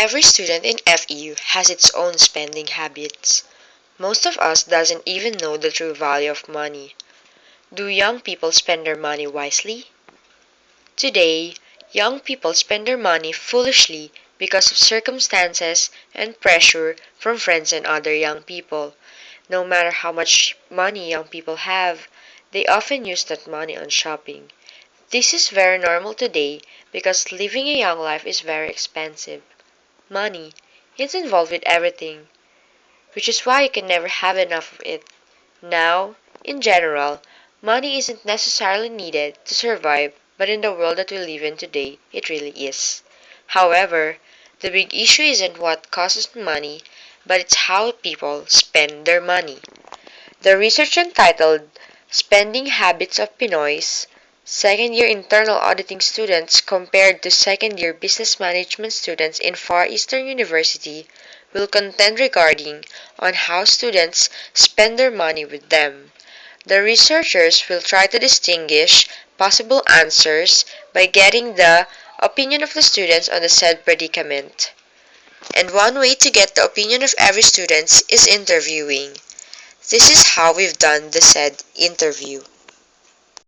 Every student in FEU has its own spending habits. Most of us doesn't even know the true value of money. Do young people spend their money wisely? Today, young people spend their money foolishly because of circumstances and pressure from friends and other young people. No matter how much money young people have, they often use that money on shopping. This is very normal today because living a young life is very expensive. Money is involved with everything, which is why you can never have enough of it. Now, in general, money isn't necessarily needed to survive, but in the world that we live in today, it really is. However, the big issue isn't what costs money, but it's how people spend their money. The research entitled Spending Habits of Pinoys, second year internal auditing students compared to second year business management students in Far Eastern University will contend regarding on how students spend their money with them. The researchers will try to distinguish possible answers by getting the opinion of the students on the said predicament. And one way to get the opinion of every student is interviewing. This is how we've done the said interview.